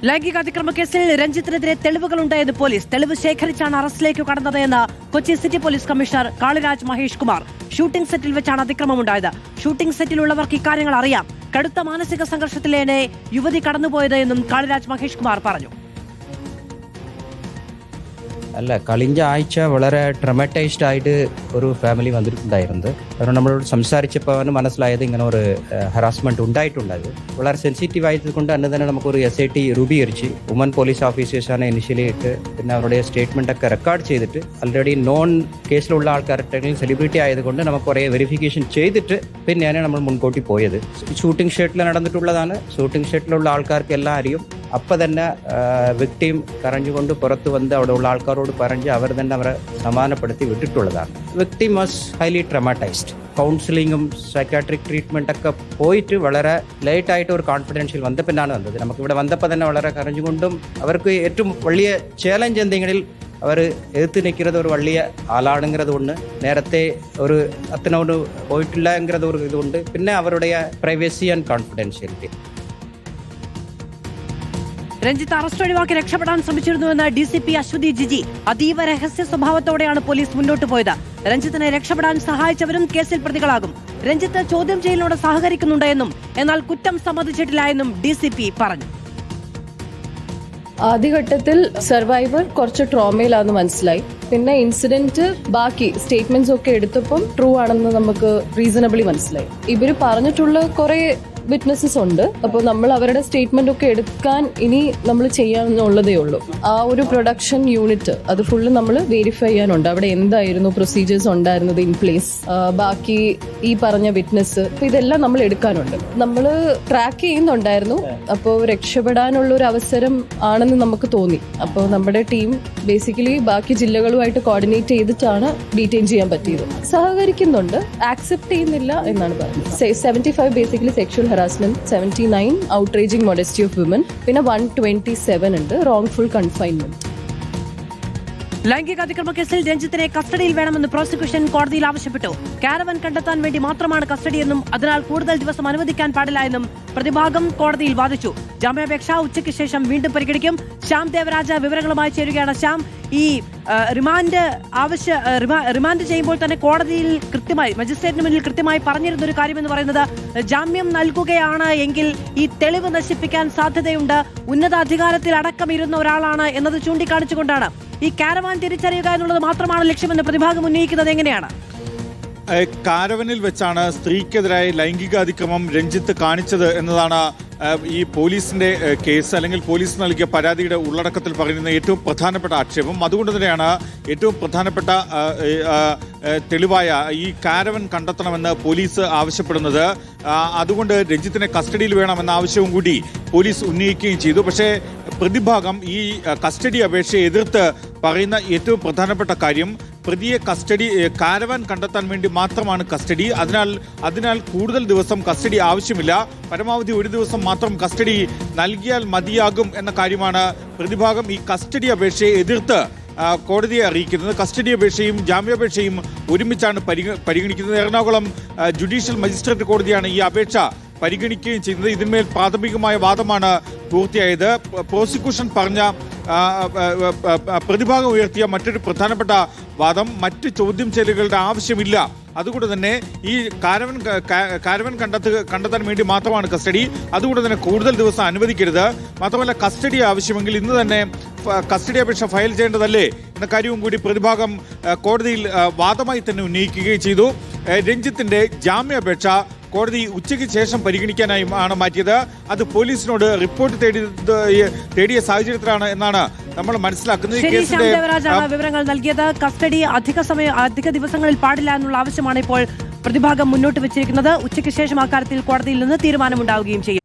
ലൈംഗിക അതിക്രമ കേസിൽ രഞ്ജിത്തിനെതിരെ തെളിവുകളുണ്ടെന്ന് പോലീസ്. തെളിവ് ശേഖരിച്ചാണ് അറസ്റ്റിലേക്ക് കടന്നതെന്ന് Kochi city police commissioner Kaliraj Mahesh Kumar. Shooting സെറ്റിൽ വെച്ചാണ് അതിക്രമമുണ്ടായത്. ഷൂട്ടിംഗ് സെറ്റിലുള്ളവർക്ക് ഇക്കാര്യങ്ങൾ അറിയാം. കടുത്ത മാനസിക സംഘർഷത്തിലാണ് യുവതി കടന്നുപോയത് എന്നും കാളിരാജ് മഹേഷ് കുമാർ പറഞ്ഞു. അല്ല, കഴിഞ്ഞ ആഴ്ച വളരെ ട്രമാറ്റൈസ്ഡ് ആയിട്ട് ഒരു ഫാമിലി വന്നിട്ടുണ്ടായിരുന്നത്. കാരണം നമ്മളോട് സംസാരിച്ചപ്പോൾ അവന് മനസ്സിലായത് ഇങ്ങനെ ഒരു ഹറാസ്മെന്റ് ഉണ്ടായിട്ടുണ്ടായത്. വളരെ സെൻസിറ്റീവ് ആയതുകൊണ്ട് തന്നെ നമുക്കൊരു SIT രൂപീകരിച്ച് വുമൻ പോലീസ് ഓഫീസേഴ്സാണ് ഇനിഷ്യലി ഇട്ട് പിന്നെ അവരുടെ സ്റ്റേറ്റ്മെന്റ് ഒക്കെ റെക്കോർഡ് ചെയ്തിട്ട് ഓൾറെഡി നോൺ കേസിലുള്ള ആൾക്കാരുടെ സെലിബ്രിറ്റി ആയതുകൊണ്ട് നമുക്ക് കുറേ വെരിഫിക്കേഷൻ ചെയ്തിട്ട് പിന്നെയാണ് നമ്മൾ മുൻകൂട്ടി പോയത്. ഷൂട്ടിംഗ് ഷെട്ടിൽ നടന്നിട്ടുള്ളതാണ്. ഷൂട്ടിംഗ് ഷെട്ടിലുള്ള ആൾക്കാർക്ക് എല്ലാം അറിയും. അപ്പം തന്നെ വിക്ടിം കരഞ്ഞുകൊണ്ട് പുറത്ത് വന്ന് അവിടെ ഉള്ള ആൾക്കാരോട് പറഞ്ഞ് അവർ തന്നെ അവരെ സമാധാനപ്പെടുത്തി വിട്ടിട്ടുള്ളതാണ്. Victim was highly traumatised. കൗൺസിലിങ്ങും സൈക്കാട്രിക് ട്രീറ്റ്മെന്റ് ഒക്കെ പോയിട്ട് വളരെ ലേറ്റ് ആയിട്ട് ഒരു കോൺഫിഡൻഷ്യൽ വന്നപ്പോഴാണ് വന്നത്. നമുക്കിവിടെ വന്നപ്പോൾ തന്നെ വളരെ കരഞ്ഞുകൊണ്ടും അവർക്ക് ഏറ്റവും വലിയ ചാലഞ്ച് എന്തെങ്കിലും അവർ എതിർത്ത് നിൽക്കുന്നത് ഒരു വലിയ ആളാണെങ്கிறது കൊണ്ട് നേരത്തെ ഒരു അത്തനോട് പോയിട്ടില്ല എങ്கிறது ഒരു ഇതുകൊണ്ട് പിന്നെ അവരുടെ പ്രൈവസി ആൻഡ് കോൺഫിഡൻഷ്യലിറ്റി. രഞ്ജിത്ത് അറസ്റ്റ് ഒഴിവാക്കി രക്ഷപ്പെടാൻ ശ്രമിച്ചിരുന്നുവെന്ന് DCP അശ്വതി ജിജി. അതീവ രഹസ്യ സ്വഭാവത്തോടെയാണ് പോലീസ് മുന്നോട്ട് പോയത്. രഞ്ജിത്തിനെ രക്ഷപ്പെടാൻ സഹായിച്ചവരും കേസിൽ പ്രതികളാകും. രഞ്ജിത്ത് ചോദ്യം ചെയ്യലിനോട് സഹകരിക്കുന്നുണ്ട് എന്നും എന്നാൽ കുറ്റം സമ്മതിച്ചിട്ടില്ല എന്നും DCP പറഞ്ഞു. ആദ്യഘട്ടത്തിൽ സർവൈവർ കുറച്ച് ട്രോമയിലാണെന്ന് മനസ്സിലായി. പിന്നെ ഇൻസിഡന്റ് ബാക്കി സ്റ്റേറ്റ്മെന്റ്സ് ഒക്കെ എടുത്തപ്പം ട്രൂ ആണെന്ന് നമുക്ക് റീസണബിളി മനസ്സിലായി. ഇവര് പറഞ്ഞിട്ടുള്ള കുറെ വിറ്റ്നസ്സസ് ഉണ്ട്. അപ്പോൾ നമ്മൾ അവരുടെ സ്റ്റേറ്റ്മെന്റ് ഒക്കെ എടുക്കാൻ ഇനി നമ്മൾ ചെയ്യാനുള്ളതേ ഉള്ളൂ. ആ ഒരു പ്രൊഡക്ഷൻ യൂണിറ്റ് അത് ഫുള്ള് നമ്മൾ വെരിഫൈ ചെയ്യാനുണ്ട്. അവിടെ എന്തായിരുന്നു പ്രൊസീജിയേഴ്സ് ഉണ്ടായിരുന്നത് ഇൻ പ്ലേസ്, ബാക്കി ഈ പറഞ്ഞ വിറ്റ്നസ്, ഇതെല്ലാം നമ്മൾ എടുക്കാനുണ്ട്. നമ്മൾ ട്രാക്ക് ചെയ്യുന്നുണ്ടായിരുന്നു. അപ്പോൾ രക്ഷപ്പെടാനുള്ള ഒരു അവസരം ആണെന്ന് നമുക്ക് തോന്നി. അപ്പോൾ നമ്മുടെ ടീം ബേസിക്കലി ബാക്കി ജില്ലകളുമായിട്ട് കോർഡിനേറ്റ് ചെയ്തിട്ടാണ് ഡീറ്റെയിൻ ചെയ്യാൻ പറ്റിയത്. സഹകരിക്കുന്നുണ്ട്, ആക്സെപ്റ്റ് ചെയ്യുന്നില്ല എന്നാണ് പറഞ്ഞത്. 75 basically sexual harassment, 79 outraging modesty of women, പിന്നെ 127 ഉണ്ട് wrongful confinement. ലൈംഗിക അതിക്രമ കേസിൽ രഞ്ജിത്തിനെ കസ്റ്റഡിയിൽ വേണമെന്ന് പ്രോസിക്യൂഷൻ കോടതിയിൽ ആവശ്യപ്പെട്ടു. കാരവൻ കണ്ടെത്താൻ വേണ്ടി മാത്രമാണ് കസ്റ്റഡിയെന്നും അതിനാൽ കൂടുതൽ ദിവസം അനുവദിക്കാൻ പാടില്ല എന്നും പ്രതിഭാഗം കോടതിയിൽ വാദിച്ചു. ജാമ്യാപേക്ഷ ഉച്ചയ്ക്ക് ശേഷം വീണ്ടും പരിഗണിക്കും. ശ്യാം ദേവരാജ വിവരങ്ങളുമായി ചേരുകയാണ്. ശ്യാം, ഈ റിമാൻഡ് ചെയ്യുമ്പോൾ തന്നെ കോടതിയിൽ കൃത്യമായി മജിസ്ട്രേറ്റിന് മുന്നിൽ കൃത്യമായി പറഞ്ഞിരുന്ന ഒരു കാര്യമെന്ന് പറയുന്നത് ജാമ്യം നൽകുകയാണ് എങ്കിൽ ഈ തെളിവ് നശിപ്പിക്കാൻ സാധ്യതയുണ്ട്, ഉന്നതാധികാരത്തിൽ അടക്കം ഇരുന്ന ഒരാളാണ് എന്നത് ചൂണ്ടിക്കാണിച്ചുകൊണ്ടാണ്. ഈ കാരവാൻ തിരിച്ചറിയുക എന്നുള്ളത് മാത്രമാണ് ലക്ഷ്യമെന്ന് പ്രതിഭാഗം ഉന്നയിക്കുന്നത്. എങ്ങനെയാണ്? കാരവനിൽ വെച്ചാണ് സ്ത്രീക്കെതിരായ ലൈംഗിക അതിക്രമം രഞ്ജിത്ത് കാണിച്ചത് എന്നതാണ് ഈ പോലീസിന്റെ കേസ് അല്ലെങ്കിൽ പോലീസ് നൽകിയ പരാതിയുടെ ഉള്ളടക്കത്തിൽ പറയുന്ന ഏറ്റവും പ്രധാനപ്പെട്ട ആക്ഷേപം. അതുകൊണ്ട് തന്നെയാണ് ഏറ്റവും പ്രധാനപ്പെട്ട തെളിവായ ഈ കാരവൻ കണ്ടെത്തണമെന്ന് പോലീസ് ആവശ്യപ്പെടുന്നത്. അതുകൊണ്ട് രഞ്ജിത്തിനെ കസ്റ്റഡിയിൽ വേണമെന്ന ആവശ്യവും കൂടി പോലീസ് ഉന്നയിക്കുകയും ചെയ്തു. പക്ഷേ പ്രതിഭാഗം ഈ കസ്റ്റഡി അപേക്ഷയെ എതിർത്ത് പറയുന്ന ഏറ്റവും പ്രധാനപ്പെട്ട കാര്യം പ്രതിയെ കാരവാൻ കണ്ടെത്താൻ വേണ്ടി മാത്രമാണ് കസ്റ്റഡി. അതിനാൽ കൂടുതൽ ദിവസം കസ്റ്റഡി ആവശ്യമില്ല, പരമാവധി ഒരു ദിവസം മാത്രം കസ്റ്റഡി നൽകിയാൽ മതിയാകും എന്ന കാര്യമാണ് പ്രതിഭാഗം ഈ കസ്റ്റഡി അപേക്ഷയെ എതിർത്ത് കോടതിയെ അറിയിക്കുന്നത്. കസ്റ്റഡി അപേക്ഷയും ജാമ്യാപേക്ഷയും ഒരുമിച്ചാണ് പരിഗണിക്കുന്നത്. എറണാകുളം ജുഡീഷ്യൽ മജിസ്ട്രേറ്റ് കോടതിയാണ് ഈ അപേക്ഷ പരിഗണിക്കുകയും ചെയ്യുന്നത്. ഇതിന്മേൽ പ്രാഥമികമായ വാദമാണ് പൂർത്തിയായത്. പ്രോസിക്യൂഷൻ പറഞ്ഞ പ്രതിഭാഗം ഉയർത്തിയ മറ്റൊരു പ്രധാനപ്പെട്ട വാദം മറ്റ് ചോദ്യം ചെയ്യലുകളുടെ ആവശ്യമില്ല. അതുകൊണ്ട് തന്നെ ഈ കാരവൻ കണ്ടെത്താൻ വേണ്ടി മാത്രമാണ് കസ്റ്റഡി. അതുകൊണ്ട് തന്നെ കൂടുതൽ ദിവസം അനുവദിക്കരുത്. മാത്രമല്ല കസ്റ്റഡി ആവശ്യമെങ്കിൽ ഇന്ന് തന്നെ കസ്റ്റഡി അപേക്ഷ ഫയൽ ചെയ്യേണ്ടതല്ലേ എന്ന കാര്യവും കൂടി പ്രതിഭാഗം കോടതിയിൽ വാദമായി തന്നെ ഉന്നയിക്കുകയും ചെയ്തു. രഞ്ജിത്തിന്റെ ജാമ്യാപേക്ഷ കോടതി ഉച്ചയ്ക്ക് ശേഷം പരിഗണിക്കാനായി ആണ് മാറ്റിയത്. അത് പോലീസിനോട് റിപ്പോർട്ട് തേടിയ സാഹചര്യത്തിലാണ് എന്നാണ് നമ്മൾ മനസ്സിലാക്കുന്നത്. വിവരങ്ങൾ നൽകിയത്. കസ്റ്റഡി അധിക ദിവസങ്ങളിൽ പാടില്ല എന്നുള്ള ആവശ്യമാണ് ഇപ്പോൾ പ്രതിഭാഗം മുന്നോട്ട് വെച്ചിരിക്കുന്നത്. ഉച്ചയ്ക്ക് ശേഷം അക്കാര്യത്തിൽ കോടതിയിൽ നിന്ന് തീരുമാനമുണ്ടാവുകയും ചെയ്യും.